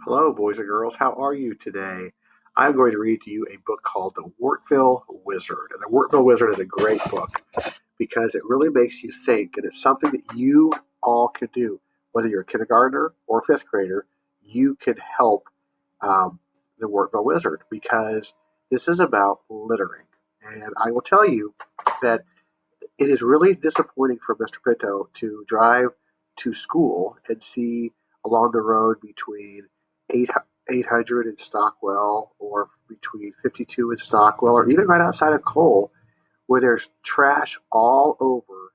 Hello, boys and girls. How are you today? I'm going to read to you a book called The Wartville Wizard. And The Wartville Wizard is a great book because it really makes you think, and it's something that you all could do. Whether you're a kindergartner or fifth grader, you can help The Wartville Wizard because this is about littering. And I will tell you that it is really disappointing for Mr. Pinto to drive to school and see along the road between 8, 800 in Stockwell or between 52 in Stockwell or even right outside of Cole where there's trash all over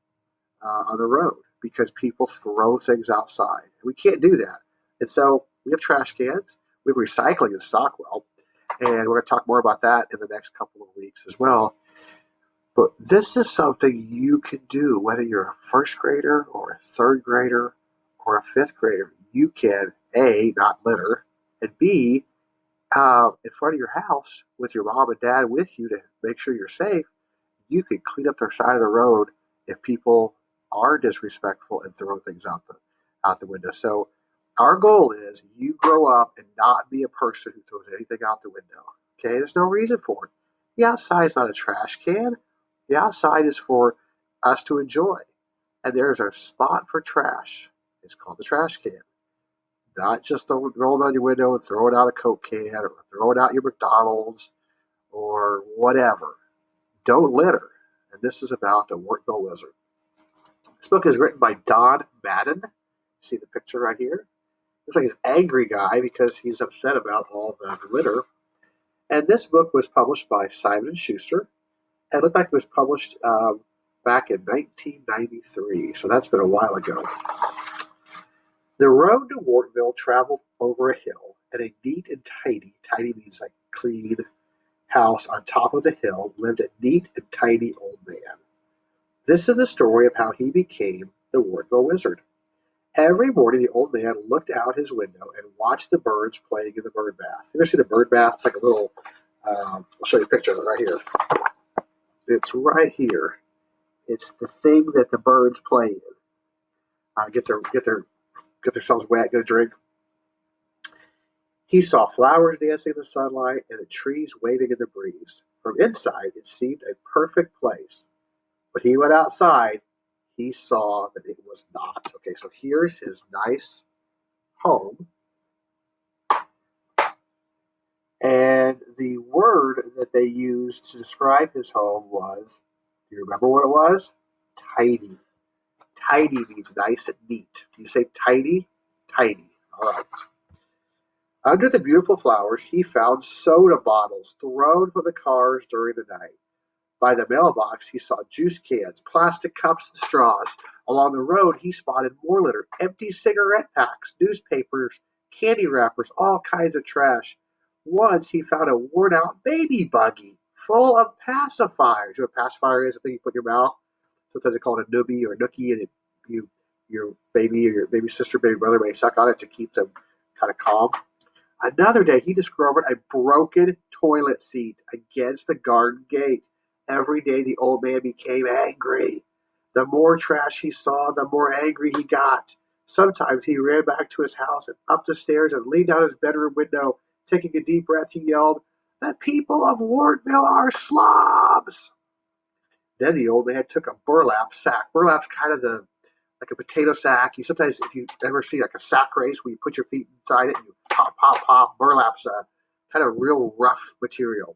on the road because people throw things outside. We can't do that. And so we have trash cans, we have recycling in Stockwell, and we're going to talk more about that in the next couple of weeks as well. But this is something you can do, whether you're a first grader or a third grader or a fifth grader. You can, A, not litter, and B, in front of your house with your mom and dad with you to make sure you're safe, you can clean up their side of the road if people are disrespectful and throw things out the window. So our goal is you grow up and not be a person who throws anything out the window. Okay, there's no reason for it. The outside is not a trash can. The outside is for us to enjoy. And there's a spot for trash. It's called the trash can. Not just roll it out your window and throw it out a Coke can or throw it out your McDonald's or whatever. Don't litter. And this is about the Wartville Wizard. This book is written by Don Madden. See the picture right here? Looks like an angry guy because he's upset about all the litter. And this book was published by Simon & Schuster. And it looked like it was published back in 1993. So that's been a while ago. The road to Wartville traveled over a hill, and a neat and tidy means like clean, house on top of the hill lived a neat and tidy old man. This is the story of how he became the Wartville Wizard. Every morning, the old man looked out his window and watched the birds playing in the bird bath. You ever see the bird bath? It's like a little, I'll show you a picture of it right here. It's right here. It's the thing that the birds play in. Get themselves wet, get a drink. He saw flowers dancing in the sunlight and the trees waving in the breeze. From inside, it seemed a perfect place. But he went outside, he saw that it was not. Okay, so here's his nice home. And the word that they used to describe his home was, do you remember what it was? Tidy. Tidy means nice and neat. Do you say tidy? Tidy. All right. Under the beautiful flowers, he found soda bottles thrown from the cars during the night. By the mailbox, he saw juice cans, plastic cups, and straws. Along the road, he spotted more litter, empty cigarette packs, newspapers, candy wrappers, all kinds of trash. Once he found a worn-out baby buggy full of pacifiers. You know what a pacifier is? The thing you put in your mouth. Sometimes they call it a noobie or a nookie, and your baby or your baby sister, baby brother may suck on it to keep them kind of calm. Another day, he discovered a broken toilet seat against the garden gate. Every day, the old man became angry. The more trash he saw, the more angry he got. Sometimes he ran back to his house and up the stairs and leaned out his bedroom window. Taking a deep breath, he yelled, "The people of Wartville are slobs!" Then the old man took a burlap sack. Burlap's kind of like a potato sack. You sometimes, if you ever see like a sack race where you put your feet inside it and you pop, pop, pop, burlap's a kind of real rough material.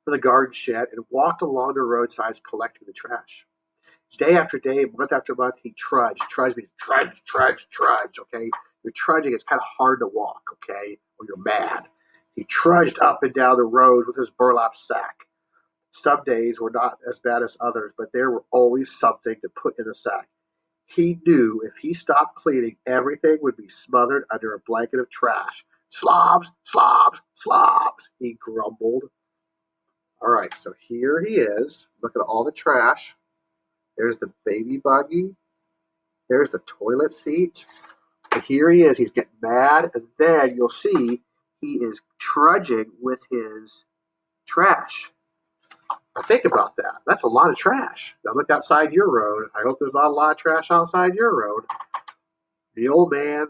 From the garden shed and walked along the roadsides collecting the trash. Day after day, month after month, he trudged. Trudge means trudge, okay? You're trudging, it's kind of hard to walk, okay? Or you're mad. He trudged up and down the road with his burlap sack. Some days were not as bad as others, but there were always something to put in the sack. He knew if he stopped cleaning, everything would be smothered under a blanket of trash. Slobs, slobs, slobs, he grumbled. All right, so here he is. Look at all the trash. There's the baby buggy. There's the toilet seat. And here he is. He's getting mad. And then you'll see he is trudging with his trash. Now think about that. That's a lot of trash. Now look outside your road. I hope there's not a lot of trash outside your road. The old man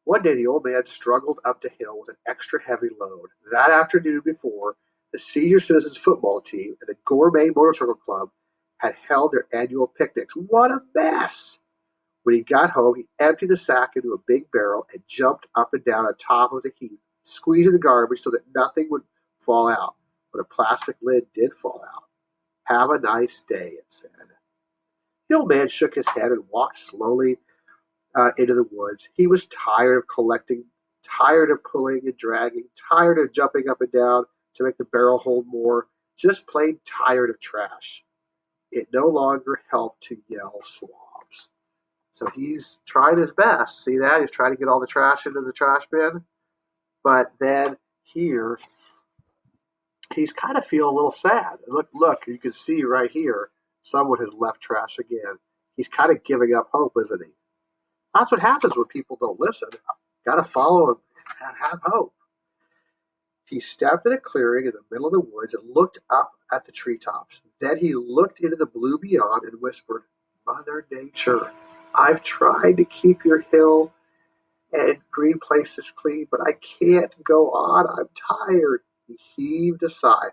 One day the old man struggled up the hill with an extra heavy load. That afternoon before, the senior citizens football team and the gourmet motorcycle club had held their annual picnics. What a mess! When he got home, he emptied the sack into a big barrel and jumped up and down on top of the heap, squeezing the garbage so that nothing would fall out. But a plastic lid did fall out. Have a nice day, it said. The old man shook his head and walked slowly into the woods. He was tired of collecting, tired of pulling and dragging, tired of jumping up and down to make the barrel hold more, just plain tired of trash. It no longer helped to yell slobs. So he's trying his best. See that? He's trying to get all the trash into the trash bin. But then here, he's kind of feeling a little sad. Look, you can see right here, someone has left trash again. He's kind of giving up hope, isn't he? That's what happens when people don't listen. Got to follow and have hope. He stepped in a clearing in the middle of the woods and looked up at the treetops. Then he looked into the blue beyond and whispered, Mother Nature, I've tried to keep your hill and green places clean, but I can't go on. I'm tired. He heaved a sigh.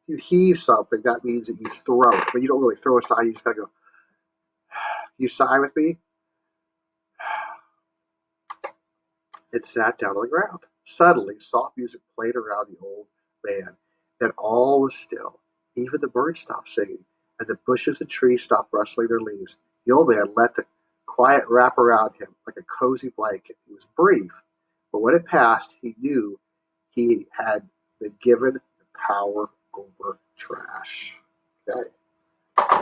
You heave something, that means that you throw it. But you don't really throw a sigh, you just gotta go, you sigh with me? It sat down on the ground. Suddenly, soft music played around the old man. Then all was still. Even the birds stopped singing, and the bushes and trees stopped rustling their leaves. The old man let the quiet wrap around him like a cozy blanket. It was brief, but when it passed, he knew he had been given the power over trash. Okay.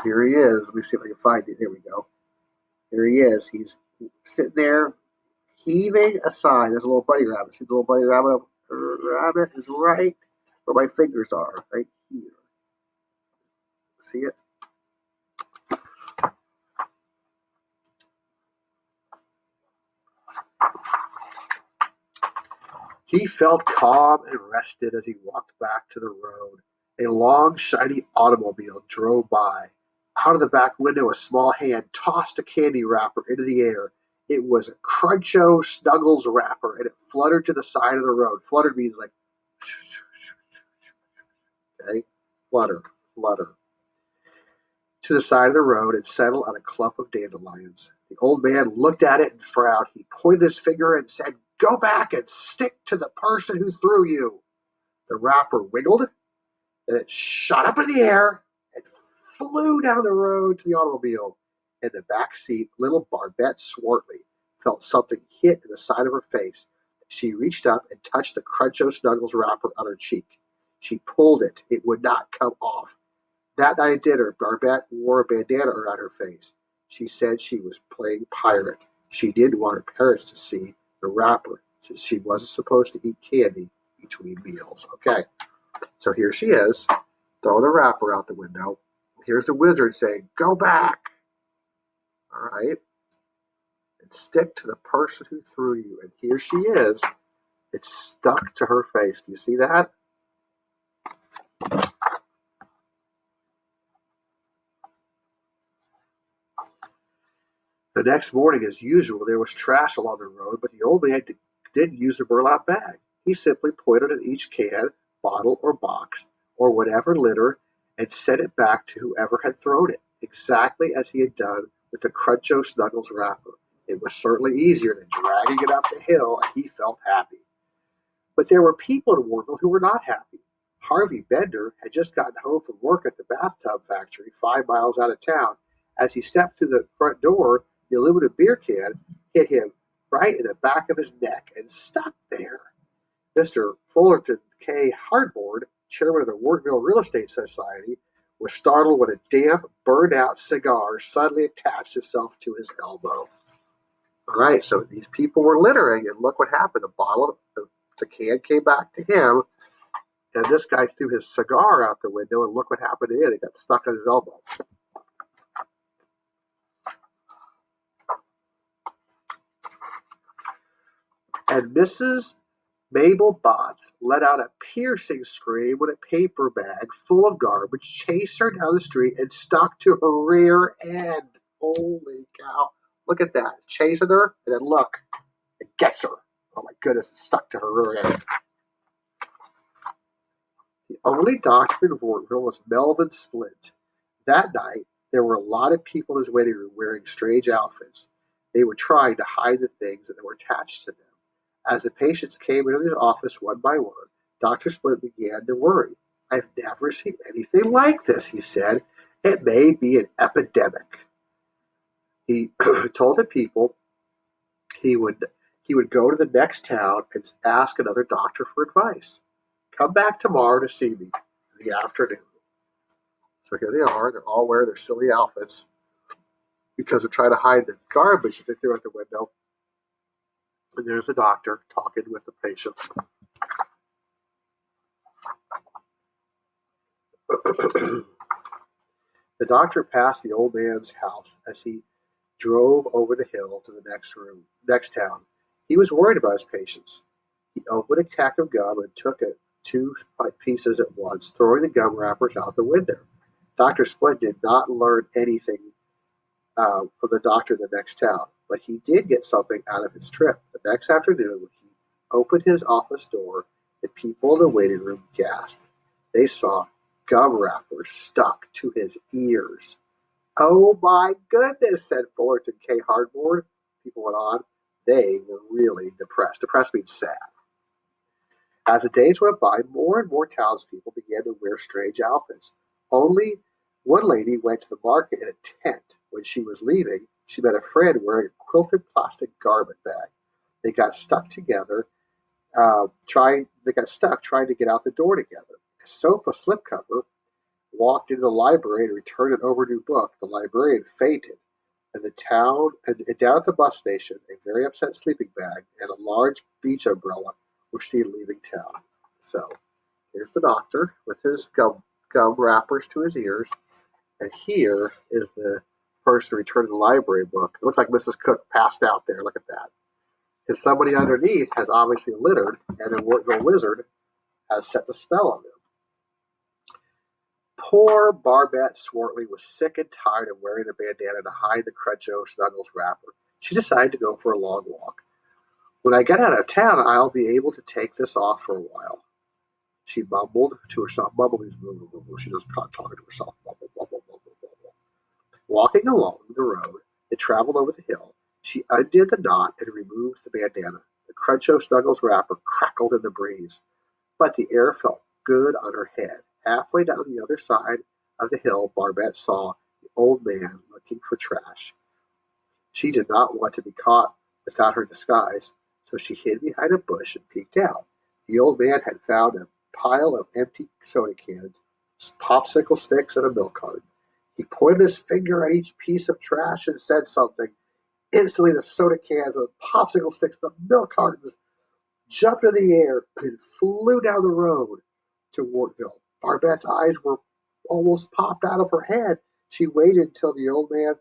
Here he is. Let me see if I can find it. There we go. Here he is. He's sitting there heaving a sigh. There's a little bunny rabbit. See the little bunny rabbit? Rabbit is right where my fingers are, right here. See it? He felt calm and rested as he walked back to the road. A long, shiny automobile drove by. Out of the back window, a small hand tossed a candy wrapper into the air. It was a Cruncho Snuggles wrapper, and it fluttered to the side of the road. Fluttered means like, okay, flutter, flutter. To the side of the road and settled on a clump of dandelions. The old man looked at it and frowned. He pointed his finger and said, Go back and stick to the person who threw you. The wrapper wiggled, then it shot up in the air and flew down the road to the automobile. In the back seat, little Barbette Swartley felt something hit in the side of her face. She reached up and touched the Cruncho Snuggles wrapper on her cheek. She pulled it. It would not come off. That night at dinner, Barbette wore a bandana around her face. She said she was playing pirate. She didn't want her parents to see the wrapper, since she wasn't supposed to eat candy between meals. Okay, so here she is, throwing the wrapper out the window. Here's the wizard saying, Go back. All right. And stick to the person who threw you. And here she is. It's stuck to her face. Do you see that? The next morning, as usual, there was trash along the road, but the old man didn't use the burlap bag. He simply pointed at each can, bottle, or box, or whatever litter, and sent it back to whoever had thrown it, exactly as he had done with the Cruncho Snuggles wrapper. It was certainly easier than dragging it up the hill, and he felt happy. But there were people in Wartville who were not happy. Harvey Bender had just gotten home from work at the bathtub factory 5 miles out of town. As he stepped through the front door, the aluminum beer can hit him right in the back of his neck and stuck there. Mr. Fullerton K. Hardboard, chairman of the Wartville Real Estate Society, was startled when a damp, burned-out cigar suddenly attached itself to his elbow. All right, so these people were littering, and look what happened. The can came back to him, and this guy threw his cigar out the window, and look what happened to it. It got stuck on his elbow. And Mrs. Mabel Botts let out a piercing scream when a paper bag full of garbage chased her down the street and stuck to her rear end. Holy cow. Look at that. Chasing her, and then look, it gets her. Oh my goodness, it's stuck to her rear end. The only doctor in Wartville was Melvin Splint. That night, there were a lot of people in his waiting room wearing strange outfits. They were trying to hide the things that were attached to them. As the patients came into his office one by one, Dr. Splint began to worry. I've never seen anything like this, he said. It may be an epidemic. He told the people he would he would go to the next town and ask another doctor for advice. Come back tomorrow to see me in the afternoon. So here they are. They're all wearing their silly outfits because they're trying to hide the garbage that they threw out the window. And there's the doctor talking with the patient. The doctor passed the old man's house as he drove over the hill to the next town. He was worried about his patients. He opened a pack of gum and took it two pieces at once, throwing the gum wrappers out the window. Dr. Splint did not learn anything from the doctor in the next town, but he did get something out of his trip. The next afternoon, when he opened his office door, the people in the waiting room gasped. They saw gum wrappers stuck to his ears. Oh my goodness, said Fullerton K. Hardboard. People went on. They were really depressed. Depressed means sad. As the days went by, more and more townspeople began to wear strange outfits. Only one lady went to the market in a tent. When she was leaving, she met a friend wearing a quilted plastic garment bag. They got stuck together, trying to get out the door together. A sofa slipcover walked into the library and returned an overdue book. The librarian fainted, and down at the bus station, a very upset sleeping bag and a large beach umbrella were seen leaving town. So here's the doctor with his gum wrappers to his ears, and here is the person returning the library book. It looks like Mrs. Cook passed out there. Look at that. Because somebody underneath has obviously littered, and the Wartville Wizard has set the spell on them. Poor Barbette Swartley was sick and tired of wearing the bandana to hide the Cruncho Snuggles wrapper. She decided to go for a long walk. When I get out of town, I'll be able to take this off for a while. She mumbled to herself. Mumble means she just talking to herself. Mumble, mumble, mumble, mumble. Walking along the road that traveled over the hill, she undid the knot and removed the bandana. The Cruncho Snuggles wrapper crackled in the breeze, but the air felt good on her head. Halfway down the other side of the hill, Barbette saw the old man looking for trash. She did not want to be caught without her disguise, so she hid behind a bush and peeked out. The old man had found a pile of empty soda cans, popsicle sticks, and a milk carton. He pointed his finger at each piece of trash and said something. Instantly, the soda cans, the popsicle sticks, the milk cartons jumped in the air and flew down the road to Wartville. Barbette's eyes were almost popped out of her head. She waited until the old man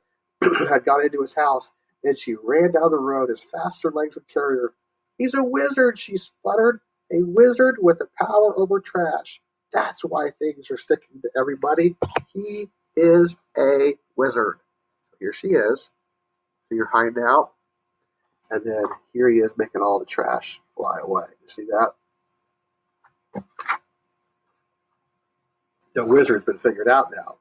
had got into his house. Then she ran down the road as fast as her legs would carry her. He's a wizard, she spluttered. A wizard with the power over trash. That's why things are sticking to everybody. He is a wizard. Here she is. You're hiding out. And then here he is making all the trash fly away. You see that? The wizard's been figured out now.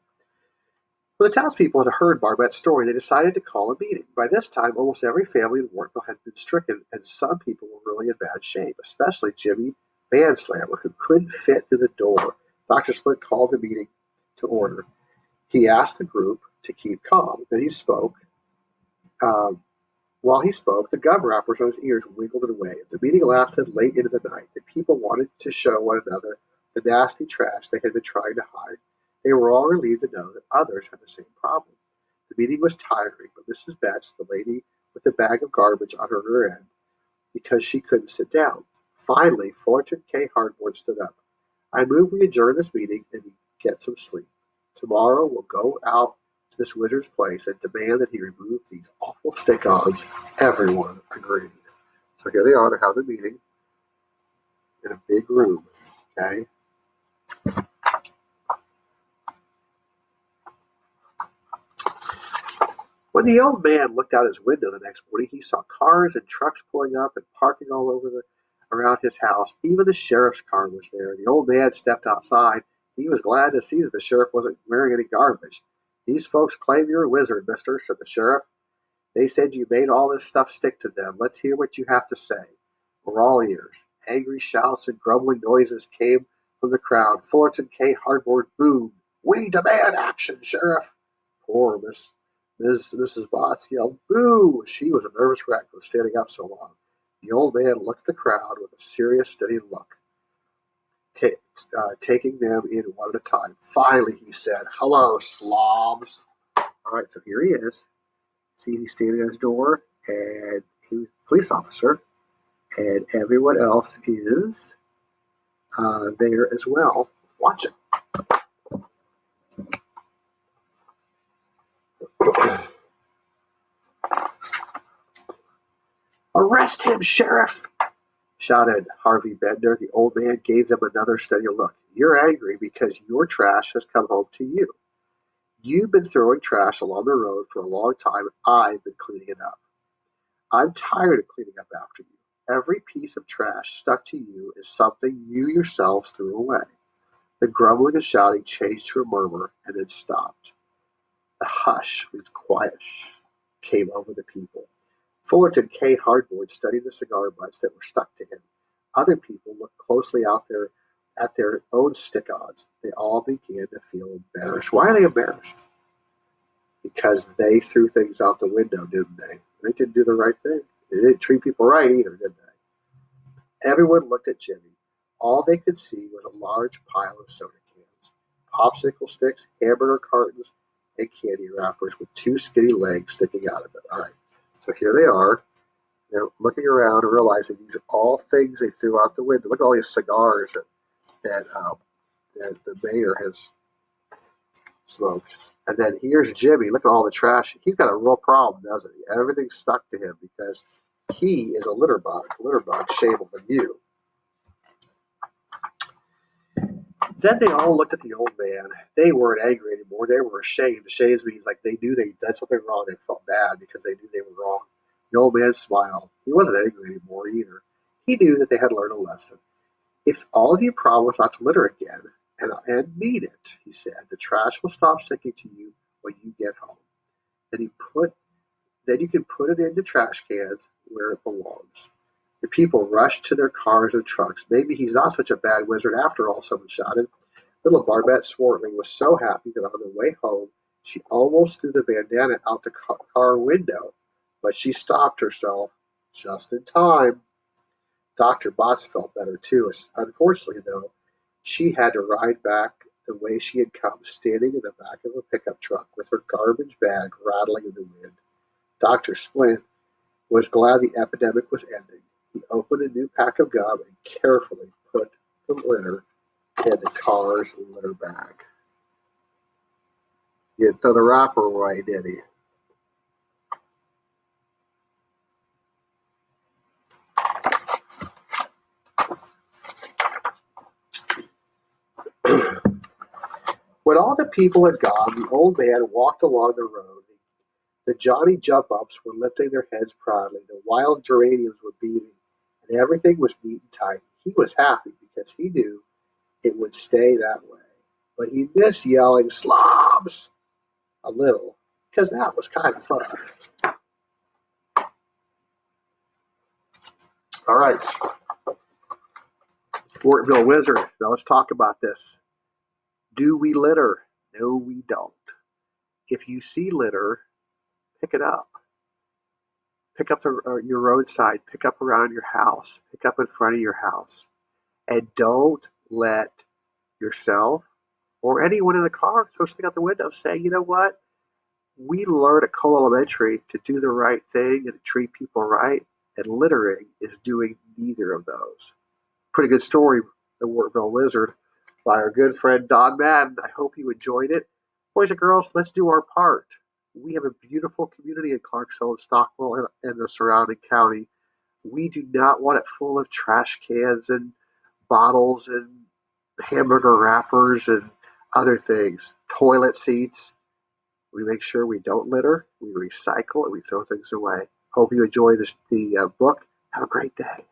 When the townspeople had heard Barbette's story, they decided to call a meeting. By this time, almost every family in Wartville had been stricken, and some people were really in bad shape, especially Jimmy Van Slammer, who couldn't fit through the door. Dr. Splint called the meeting to order. He asked the group to keep calm. Then he spoke. While he spoke, the gum wrappers on his ears wiggled away. The meeting lasted late into the night. The people wanted to show one another the nasty trash they had been trying to hide. They were all relieved to know that others had the same problem. The meeting was tiring, but Mrs. Betts, the lady with the bag of garbage on her rear end, because she couldn't sit down. Finally, Fullerton K. Hardboard stood up. I move we adjourn this meeting and we get some sleep. Tomorrow we'll go out to this wizard's place and demand that he remove these awful stick-ons. Everyone agreed. So here they are. They're having a meeting in a big room. Okay. When the old man looked out his window the next morning, he saw cars and trucks pulling up and parking all over around his house. Even the sheriff's car was there. The old man stepped outside. He was glad to see that the sheriff wasn't wearing any garbage. "These folks claim you're a wizard, mister," said the sheriff. "They said you made all this stuff stick to them. Let's hear what you have to say." "We're all ears." Angry shouts and grumbling noises came from the crowd. Fullerton K. Hardboard boomed, "We demand action, Sheriff!" Poor Mrs. Botts yelled, "Boo!" She was a nervous wreck from standing up so long. The old man looked at the crowd with a serious, steady look, taking them in one at a time. Finally, he said, "Hello, slobs." All right, so here he is. See, he's standing at his door, and he's a police officer, and everyone else is there as well, watching. "Arrest him, Sheriff!" shouted Harvey Bender. The old man gave them another steady look. "You're angry because your trash has come home to you. You've been throwing trash along the road for a long time. I've been cleaning it up. I'm tired of cleaning up after you. Every piece of trash stuck to you is something you yourselves threw away." The grumbling and shouting changed to a murmur and then stopped. A hush with quiet came over the people. Fullerton K. Hardboard studied the cigar butts that were stuck to him. Other people looked closely out there at their own stick-ons. They all began to feel embarrassed. Why are they embarrassed? Because they threw things out the window, didn't they? They didn't do the right thing. They didn't treat people right either, did they? Everyone looked at Jimmy. All they could see was a large pile of soda cans, popsicle sticks, hamburger cartons, and candy wrappers with two skinny legs sticking out of it. All right, so here they are. They're looking around and realizing these are all things they threw out the window. Look at all these cigars that the mayor has smoked. And then here's Jimmy. Look at all the trash. He's got a real problem, doesn't he? Everything's stuck to him because he is a litter bug. Litter bug, shame on you. Then they all looked at the old man. They weren't angry anymore. They were ashamed. Ashamed means like they knew they done something wrong. They felt bad because they knew they were wrong. The old man smiled. He wasn't angry anymore either. He knew that they had learned a lesson. "If all of you promise not to litter again, and mean it," he said, "the trash will stop sticking to you when you get home. Then you can put it into trash cans where it belongs." The people rushed to their cars and trucks. "Maybe he's not such a bad wizard after all," someone shouted. Little Barbette Swartling was so happy that on the way home she almost threw the bandana out the car window, but she stopped herself just in time. Dr. Botts felt better too. Unfortunately, though, she had to ride back the way she had come, standing in the back of a pickup truck with her garbage bag rattling in the wind. Dr. Splint was glad the epidemic was ending. He opened a new pack of gum and carefully put the litter in the car's litter bag. He didn't throw the wrapper away, did he? When all the people had gone, the old man walked along the road. The Johnny Jump-Ups were lifting their heads proudly. The wild geraniums were beaming, and everything was neat and tidy. He was happy because he knew it would stay that way. But he missed yelling "slobs" a little, because that was kind of fun. All right, Wartville Wizard. Now let's talk about this. Do we litter? No, we don't. If you see litter, pick it up. Pick up your roadside. Pick up around your house. Pick up in front of your house. And don't let yourself or anyone in the car throw something out the window saying, "You know what? We learned at Cole Elementary to do the right thing and to treat people right, and littering is doing neither of those." Pretty good story, The Wartville Wizard, by our good friend Don Madden. I hope you enjoyed it. Boys and girls, let's do our part. We have a beautiful community in Clarksville and Stockville and the surrounding county. We do not want it full of trash cans and bottles and hamburger wrappers and other things. Toilet seats. We make sure we don't litter we recycle, and we throw things away. Hope you enjoy the book. Have a great day.